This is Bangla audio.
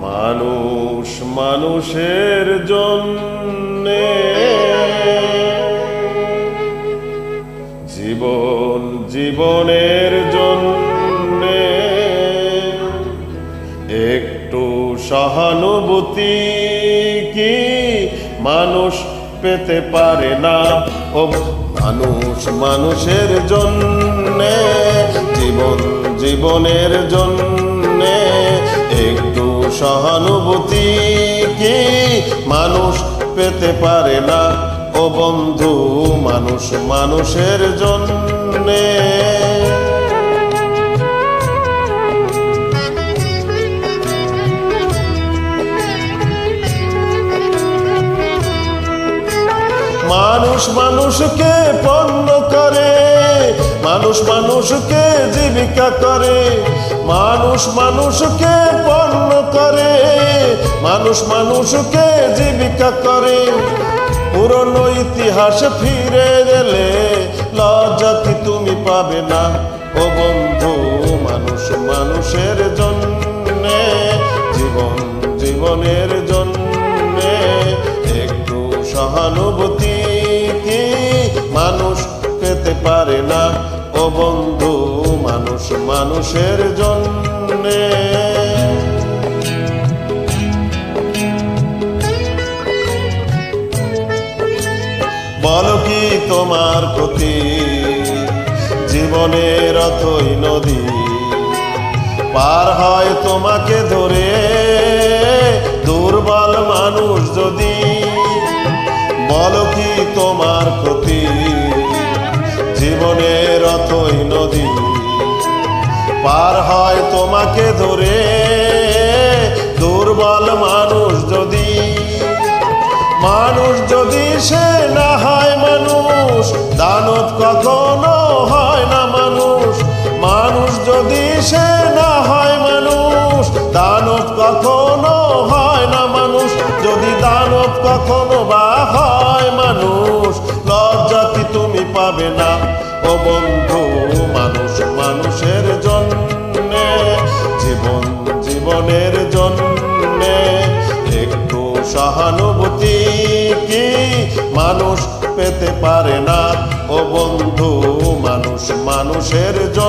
মানুষ মানুষের জন্যে, জীবন জীবনের জন্যে একটু সহানুভূতি কি মানুষ পেতে পারে না? ও মানুষ মানুষের জন্যে, জীবন জীবনের জন্যে একটু সহানুভূতি কি মানুষ পেতে পারে না? ও বন্ধু, মানুষ মানুষের জন্যে। মানুষ মানুষকে পণ্য করে, মানুষ মানুষকে জীবিকা করে, মানুষ মানুষকে পণ্য করে, মানুষ মানুষকে জীবিকা করে। পুরনো ইতিহাস ফিরে গেলে লজ্জা কি তুমি পাবে না? ও বন্ধু, মানুষ মানুষের জন্যে, জীবন জীবনের জন্যে একটু সহানুভূতি কি মানুষ পেতে পারে না? ও বন্ধু, মানুষ মানুষের জন্যে। বলো কি তোমার প্রতি জীবনের অথই নদী পার হয় তোমাকে ধরে দুর্বল মানুষ যদি? বলো কি তোমার প্রতি জীবনের অথই নদী পার হয় তোমাকে ধরে দুর্বল মানুষ যদি? মানুষ যদি সে না হয় মানুষ, দানব কখনো হয় না মানুষ। মানুষ যদি সে না হয় মানুষ, দানব কখনো হয় না মানুষ। যদি দানব কখনো বা হয় মানুষ, লজ্জা কি তুমি পাবে না? ও বন্ধু, মানুষ মানুষের জন্যে, জীবন জীবনের জন্যে একটু সহানুভূতি কি মানুষ পেতে পারে না? ও বন্ধু, মানুষ মানুষের জন্য।